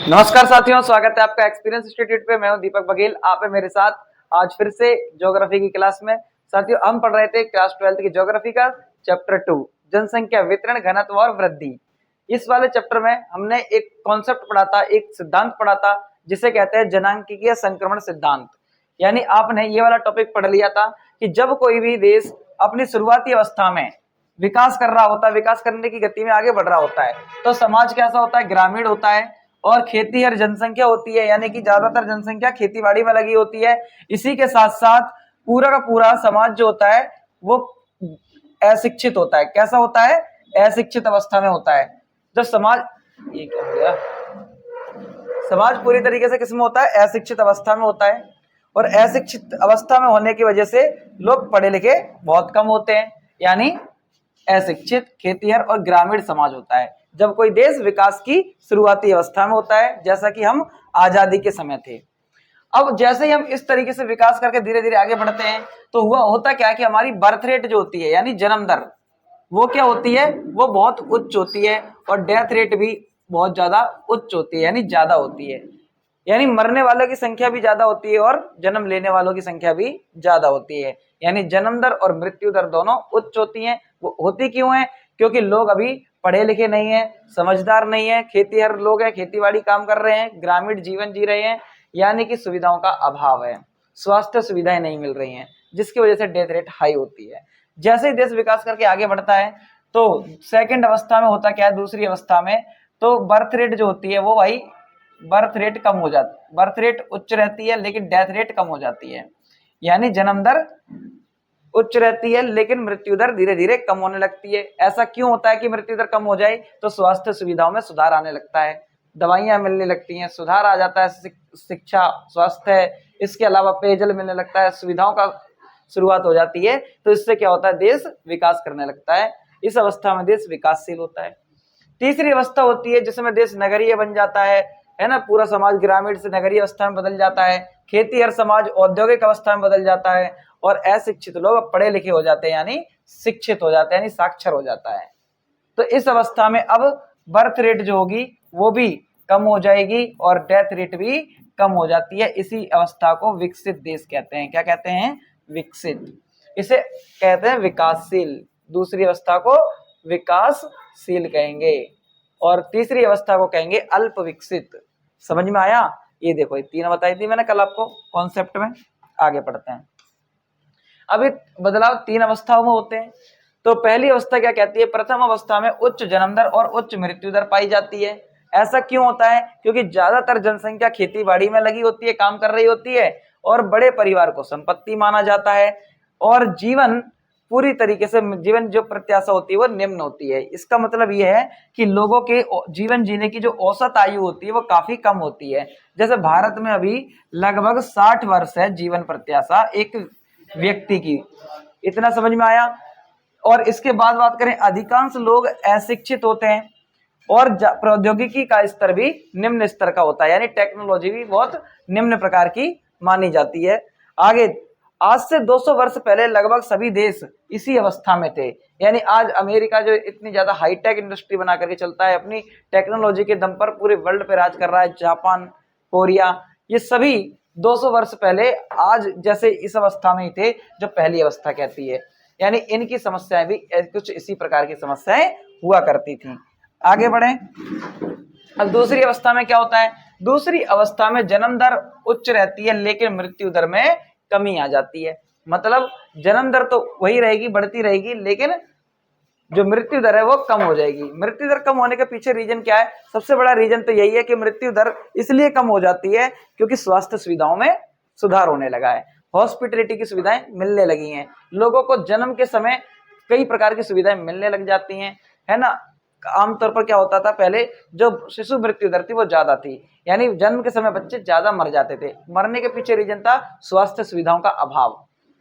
नमस्कार साथियों, स्वागत है आपका एक्सपीरियंस इंस्टीट्यूट पे। मैं हूं दीपक बघेल, आप है मेरे साथ आज फिर से ज्योग्राफी की क्लास में। साथियों, हम पढ़ रहे थे क्लास 12th की ज्योग्राफी का चैप्टर 2 जनसंख्या वितरण घनत्व और वृद्धि। इस वाले चैप्टर में हमने एक कॉन्सेप्ट पढ़ा था, एक सिद्धांत पढ़ा था जिसे कहते हैं जनांकीय संक्रमण सिद्धांत। यानी आपने ये वाला टॉपिक पढ़ लिया था कि जब कोई भी देश अपनी शुरुआती अवस्था में विकास कर रहा होता है, विकास करने की गति में आगे बढ़ रहा होता है, तो समाज कैसा होता है? ग्रामीण होता है और खेती हर जनसंख्या होती है, यानी कि ज्यादातर जनसंख्या खेतीबाड़ी में लगी होती है। इसी के साथ साथ पूरा का पूरा समाज जो होता है वो अशिक्षित होता है। कैसा होता है? अशिक्षित अवस्था में होता है। जब समाज, ये क्या हो गया, समाज पूरी तरीके से किसमें होता है? अशिक्षित अवस्था में होता है। और अशिक्षित अवस्था में होने की वजह से लोग पढ़े लिखे बहुत कम होते हैं, यानी अशिक्षित, खेतीहर और ग्रामीण समाज होता है जब कोई देश विकास की शुरुआती अवस्था में होता है, जैसा कि हम आजादी के समय थे। अब जैसे ही हम इस तरीके से विकास करके धीरे धीरे आगे बढ़ते हैं तो हुआ होता क्या है कि हमारी बर्थ रेट जो होती है, यानी जन्म दर, वो क्या होती है? वो बहुत उच्च होती है। और डेथ रेट भी बहुत ज्यादा उच्च होती है, यानी ज्यादा होती है। यानी मरने वालों की संख्या भी ज्यादा होती है और जन्म लेने वालों की संख्या भी ज्यादा होती है। यानी जन्म दर और मृत्यु दर दोनों उच्च होती हैं। वो होती क्यों है? क्योंकि लोग अभी पढ़े लिखे नहीं है, समझदार नहीं है, खेतीहर लोग हैं, खेतीबाड़ी काम कर रहे हैं, ग्रामीण जीवन जी रहे हैं, यानी कि सुविधाओं का अभाव है, स्वास्थ्य सुविधाएं नहीं मिल रही हैं, जिसकी वजह से डेथ रेट हाई होती है। जैसे ही देश विकास करके आगे बढ़ता है तो सेकंड अवस्था में होता क्या है? दूसरी अवस्था में तो बर्थ रेट जो होती है वो भाई बर्थ रेट कम हो जाती है, बर्थ रेट उच्च रहती है लेकिन डेथ रेट कम हो जाती है। यानी जन्म दर उच्च रहती है लेकिन मृत्यु दर धीरे धीरे कम होने लगती है। ऐसा क्यों होता है कि मृत्यु दर कम हो जाए? तो स्वास्थ्य सुविधाओं में सुधार आने लगता है, दवाइयां मिलने लगती हैं, सुधार आ जाता है, शिक्षा, स्वास्थ्य, इसके अलावा पेयजल मिलने लगता है, सुविधाओं का शुरुआत हो जाती है। तो इससे क्या होता है? देश विकास करने लगता है। इस अवस्था में देश विकासशील होता है। तीसरी अवस्था होती है जिसमें देश नगरीय बन जाता है ना, पूरा समाज ग्रामीण से नगरीय अवस्था में बदल जाता है, खेती हर समाज औद्योगिक अवस्था में बदल जाता है और अशिक्षित लोग पढ़े लिखे हो जाते हैं, यानी शिक्षित हो जाते हैं, यानी साक्षर हो जाता है। तो इस अवस्था में अब बर्थ रेट जो होगी वो भी कम हो जाएगी और डेथ रेट भी कम हो जाती है। इसी अवस्था को विकसित देश कहते हैं। क्या कहते हैं? विकसित। इसे कहते हैं विकासशील। दूसरी अवस्था को विकासशील कहेंगे और तीसरी अवस्था को कहेंगे अल्प विकसित। समझ में आया? ये देखो, ये तीन बताई थी मैंने कल आपको कॉन्सेप्ट में। आगे पढ़ते हैं। अभी बदलाव तीन अवस्थाओं में होते हैं। तो पहली अवस्था क्या कहती है? प्रथम अवस्था में उच्च जन्म दर और उच्च मृत्यु दर पाई जाती है। ऐसा क्यों होता है? क्योंकि ज्यादातर जनसंख्या खेती बाड़ी में लगी होती है, काम कर रही होती है और बड़े परिवार को संपत्ति माना जाता है और जीवन पूरी तरीके से, जीवन जो प्रत्याशा होती है वो निम्न होती है। इसका मतलब यह है कि लोगों के जीवन जीने की जो औसत आयु होती है वो काफी कम होती है। जैसे भारत में अभी लगभग 60 वर्ष है जीवन प्रत्याशा एक व्यक्ति की। इतना समझ में आया? और इसके बाद बात करें, अधिकांश लोग अशिक्षित होते हैं और प्रौद्योगिकी का स्तर भी निम्न स्तर का होता है, यानी टेक्नोलॉजी भी बहुत निम्न प्रकार की मानी जाती है। आगे, आज से 200 वर्ष पहले लगभग सभी देश इसी अवस्था में थे। यानी आज अमेरिका जो इतनी ज्यादा हाईटेक इंडस्ट्री बना करके चलता है, अपनी टेक्नोलॉजी के दम पर पूरे वर्ल्ड पे राज कर रहा है, जापान, कोरिया, ये सभी 200 वर्ष पहले आज जैसे इस अवस्था में ही थे जो पहली अवस्था कहती है। यानी इनकी समस्याएं भी कुछ इसी प्रकार की समस्याएं हुआ करती थी। आगे बढ़े। अब दूसरी अवस्था में क्या होता है? दूसरी अवस्था में जन्म दर उच्च रहती है लेकिन मृत्यु दर में कमी आ जाती है। मतलब जन्म दर तो वही रहेगी, बढ़ती रहेगी, लेकिन जो मृत्यु दर है वो कम हो जाएगी। मृत्यु दर कम होने के पीछे रीजन क्या है? सबसे बड़ा रीजन तो यही है कि मृत्यु दर इसलिए कम हो जाती है क्योंकि स्वास्थ्य सुविधाओं में सुधार होने लगा है, हॉस्पिटलिटी की सुविधाएं मिलने लगी हैं, लोगों को जन्म के समय कई प्रकार की सुविधाएं मिलने लग जाती हैं, है ना। आमतौर पर क्या होता था, पहले जो शिशु मृत्यु दर थी वो ज्यादा थी, यानी जन्म के समय बच्चे ज्यादा मर जाते थे। मरने के पीछे रीजन था स्वास्थ्य सुविधाओं का अभाव,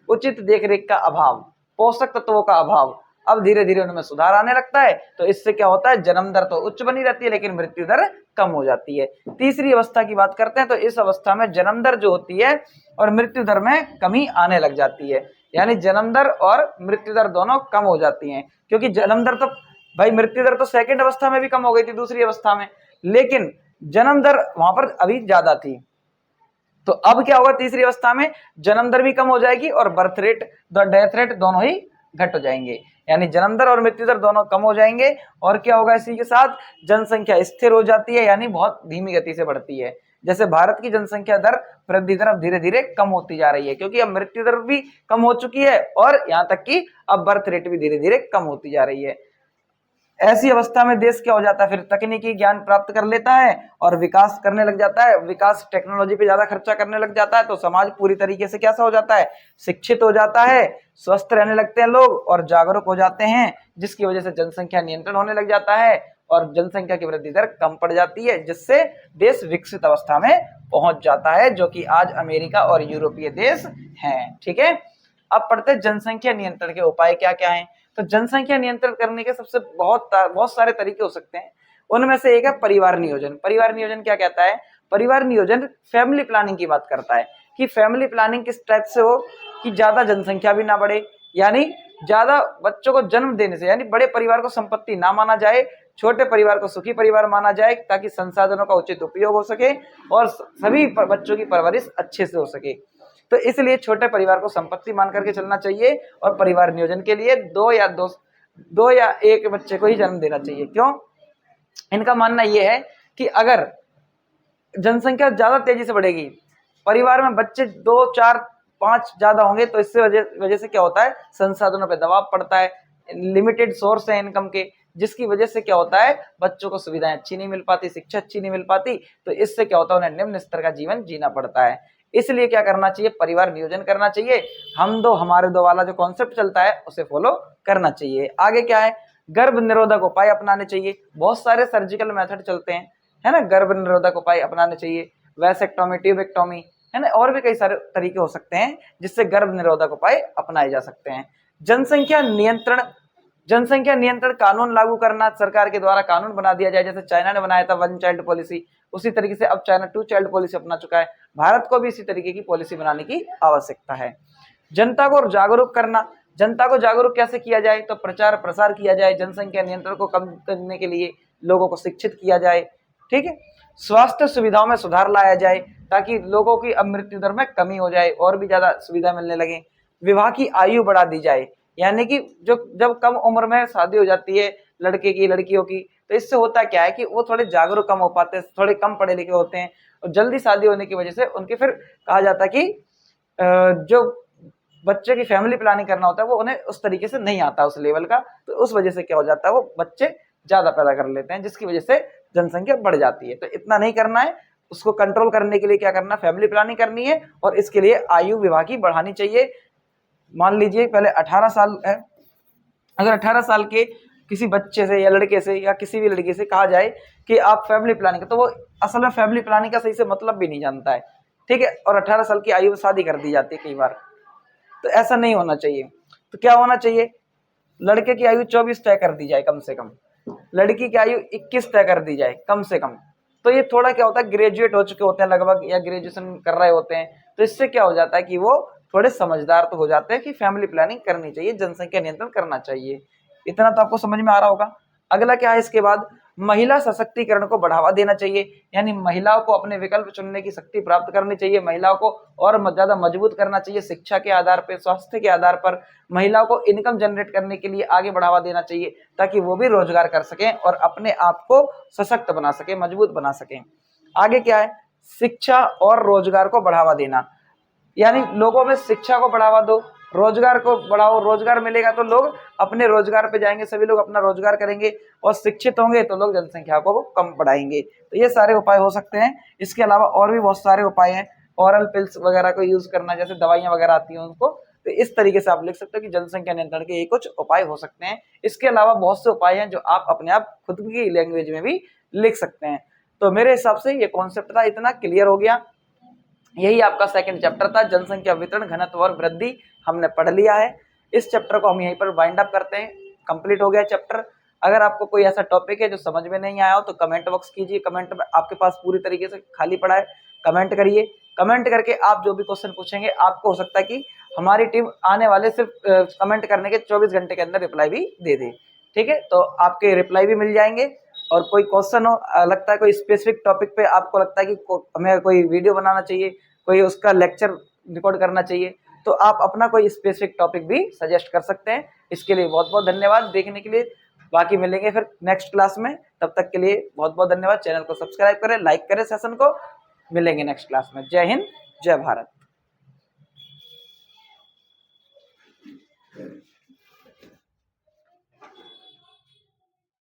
उचित देखरेख का अभाव, पोषक तत्वों का अभाव। अब धीरे धीरे उनमें सुधार आने लगता है, तो इससे क्या होता है? जन्म दर तो उच्च बनी रहती है लेकिन मृत्यु दर कम हो जाती है। तीसरी अवस्था की बात करते हैं तो इस अवस्था में जन्म दर जो होती है और मृत्यु दर में कमी आने लग जाती है। यानी जन्म दर और मृत्यु दर दोनों कम हो जाती हैं, क्योंकि जन्म दर तो भाई, मृत्यु दर तो सेकंड अवस्था में भी कम हो गई थी, दूसरी अवस्था में, लेकिन जन्म दर वहां पर अभी ज्यादा थी। तो अब क्या होगा, तीसरी अवस्था में जन्म दर भी कम हो जाएगी और बर्थ रेट, डेथ रेट दोनों ही घट हो जाएंगे, यानी जन्म दर और मृत्यु दर दोनों कम हो जाएंगे। और क्या होगा, इसी के साथ जनसंख्या स्थिर हो जाती है, यानी बहुत धीमी गति से बढ़ती है। जैसे भारत की जनसंख्या दर वृद्धि दर अब धीरे धीरे कम होती जा रही है, क्योंकि अब मृत्यु दर भी कम हो चुकी है और यहाँ तक कि अब बर्थ रेट भी धीरे धीरे कम होती जा रही है। ऐसी अवस्था में देश क्या हो जाता है, फिर तकनीकी ज्ञान प्राप्त कर लेता है और विकास करने लग जाता है। विकास टेक्नोलॉजी पे ज्यादा खर्चा करने लग जाता है, तो समाज पूरी तरीके से कैसा हो जाता है, शिक्षित हो जाता है, स्वस्थ रहने लगते हैं लोग और जागरूक हो जाते हैं, जिसकी वजह से जनसंख्या नियंत्रण होने लग जाता है और जनसंख्या की वृद्धि दर कम पड़ जाती है, जिससे देश विकसित अवस्था में पहुंच जाता है, जो कि आज अमेरिका और यूरोपीय देश हैं। ठीक है, अब पढ़ते हैं जनसंख्या नियंत्रण के उपाय क्या क्या हैं। तो जनसंख्या नियंत्रण करने के सबसे बहुत सारे तरीके हो सकते हैं। उनमें से एक है परिवार नियोजन। परिवार नियोजन क्या कहता है, परिवार नियोजन फैमिली प्लानिंग की बात करता है कि फैमिली प्लानिंग किस टाइप से हो कि ज्यादा जनसंख्या भी ना बढ़े, यानी ज्यादा बच्चों को जन्म देने से, यानी बड़े परिवार को संपत्ति ना माना जाए, छोटे परिवार को सुखी परिवार माना जाए, ताकि संसाधनों का उचित उपयोग हो सके और सभी बच्चों की परवरिश अच्छे से हो सके। तो इसलिए छोटे परिवार को संपत्ति मान करके चलना चाहिए और परिवार नियोजन के लिए दो या एक बच्चे को ही जन्म देना चाहिए। क्यों, इनका मानना यह है कि अगर जनसंख्या ज्यादा तेजी से बढ़ेगी, परिवार में बच्चे 2 4 5 ज्यादा होंगे, तो इससे वजह से क्या होता है, संसाधनों पर दबाव पड़ता है, लिमिटेड सोर्स है इनकम के, जिसकी वजह से क्या होता है, बच्चों को सुविधाएं अच्छी नहीं मिल पाती, शिक्षा अच्छी नहीं मिल पाती, तो इससे क्या होता है, उन्हें निम्न स्तर का जीवन जीना पड़ता है। इसलिए क्या करना चाहिए, परिवार नियोजन करना चाहिए, हम दो हमारे दो वाला जो कॉन्सेप्ट चलता है उसे फॉलो करना चाहिए। आगे क्या है, गर्भ निरोधक उपाय अपनाने चाहिए। बहुत सारे सर्जिकल मेथड चलते हैं, है ना, गर्भ निरोधक उपाय अपनाने चाहिए, वैसेक्टोमी, ट्यूबेक्टोमी, है ना, और भी कई सारे तरीके हो सकते हैं जिससे गर्भ निरोधक उपाय अपनाए जा सकते हैं। जनसंख्या नियंत्रण कानून लागू करना, सरकार के द्वारा कानून बना दिया जाए, जैसे चाइना ने बनाया था 1 चाइल्ड पॉलिसी, उसी तरीके से अब चाइना 2 चाइल्ड पॉलिसी अपना चुका है। भारत को भी इसी तरीके की पॉलिसी बनाने की आवश्यकता है। जनता को जागरूक करना, जनता को जागरूक कैसे किया जाए, तो प्रचार प्रसार किया जाए, जनसंख्या नियंत्रण को कम करने के लिए लोगों को शिक्षित किया जाए। ठीक है, स्वास्थ्य सुविधाओं में सुधार लाया जाए ताकि लोगों की अब मृत्यु दर में कमी हो जाए और भी ज्यादा सुविधा मिलने लगे। विवाह की आयु बढ़ा दी जाए, यानी कि जो जब कम उम्र में शादी हो जाती है लड़के की लड़कियों की, तो इससे होता क्या है कि वो थोड़े जागरूक कम हो पाते हैं, थोड़े कम पढ़े लिखे होते हैं और जल्दी शादी होने की वजह से उनके फिर कहा जाता है कि जो बच्चे की फैमिली प्लानिंग करना होता है वो उन्हें उस तरीके से नहीं आता उस लेवल का, तो उस वजह से क्या हो जाता है, वो बच्चे ज्यादा पैदा कर लेते हैं, जिसकी वजह से जनसंख्या बढ़ जाती है। तो इतना नहीं करना है, उसको कंट्रोल करने के लिए क्या करना, फैमिली प्लानिंग करनी है और इसके लिए आयु विवाह की बढ़ानी चाहिए। मान लीजिए पहले 18 साल है, अगर 18 साल के किसी बच्चे से या लड़के से या किसी भी लड़की से कहा जाए कि आप फैमिली प्लानिंग, तो वो असल में फैमिली प्लानिंग का सही से मतलब भी नहीं जानता है। ठीक है, और 18 साल की आयु में शादी कर दी जाती है कई बार, तो ऐसा नहीं होना चाहिए। तो क्या होना चाहिए, लड़के की आयु 24 तय कर दी जाए कम से कम, लड़की की आयु 21 तय कर दी जाए कम से कम। तो ये थोड़ा क्या होता है, ग्रेजुएट हो चुके होते हैं लगभग या ग्रेजुएशन कर रहे होते हैं, तो इससे क्या हो जाता है कि वो थोड़े समझदार तो हो जाते हैं कि फैमिली प्लानिंग करनी चाहिए, जनसंख्या नियंत्रण करना चाहिए। इतना तो आपको समझ में आ रहा होगा। अगला क्या है, इसके बाद महिला सशक्तिकरण को बढ़ावा देना चाहिए, यानी महिलाओं को अपने विकल्प चुनने की शक्ति प्राप्त करनी चाहिए, महिलाओं को और ज्यादा मजबूत करना चाहिए, शिक्षा के आधार पर, स्वास्थ्य के आधार पर महिलाओं को इनकम जनरेट करने के लिए आगे बढ़ावा देना चाहिए, ताकि वो भी रोजगार कर सकें और अपने आप को सशक्त बना सके, मजबूत बना सकें। आगे क्या है, शिक्षा और रोजगार को बढ़ावा देना, यानी लोगों में शिक्षा को बढ़ावा दो, रोजगार को बढ़ाओ, रोजगार मिलेगा तो लोग अपने रोजगार पे जाएंगे, सभी लोग अपना रोजगार करेंगे और शिक्षित होंगे तो लोग जनसंख्या को कम बढ़ाएंगे। तो ये सारे उपाय हो सकते हैं। इसके अलावा और भी बहुत सारे उपाय हैं, ऑरल पिल्स वगैरह को यूज करना, जैसे दवाइयां वगैरह आती हैं उनको, तो इस तरीके से आप लिख सकते हो कि जनसंख्या नियंत्रण के ये कुछ उपाय हो सकते हैं। इसके अलावा बहुत से उपाय हैं जो आप अपने आप खुद की लैंग्वेज में भी लिख सकते हैं। तो मेरे हिसाब से ये कॉन्सेप्ट था, इतना क्लियर हो गया। यही आपका सेकंड चैप्टर था, जनसंख्या वितरण, घनत्व और वृद्धि, हमने पढ़ लिया है। इस चैप्टर को हम यहीं पर वाइंड अप करते हैं, कंप्लीट हो गया चैप्टर। अगर आपको कोई ऐसा टॉपिक है जो समझ में नहीं आया हो तो कमेंट बॉक्स कीजिए, कमेंट में आपके पास पूरी तरीके से खाली पड़ा है, कमेंट करिए। कमेंट करके आप जो भी क्वेश्चन पूछेंगे, आपको हो सकता है कि हमारी टीम आने वाले सिर्फ कमेंट करने के 24 घंटे के अंदर रिप्लाई भी दे दे। ठीक है, तो आपके रिप्लाई भी मिल जाएंगे। और कोई क्वेश्चन हो, लगता है कोई स्पेसिफिक टॉपिक पे आपको लगता है कि हमें कोई वीडियो बनाना चाहिए, कोई उसका लेक्चर रिकॉर्ड करना चाहिए, तो आप अपना कोई स्पेसिफिक टॉपिक भी सजेस्ट कर सकते हैं। इसके लिए बहुत बहुत धन्यवाद देखने के लिए। बाकी मिलेंगे फिर नेक्स्ट क्लास में, तब तक के लिए बहुत बहुत धन्यवाद। चैनल को सब्सक्राइब करें, लाइक करें सेशन को। मिलेंगे नेक्स्ट क्लास में। जय हिंद, जय भारत।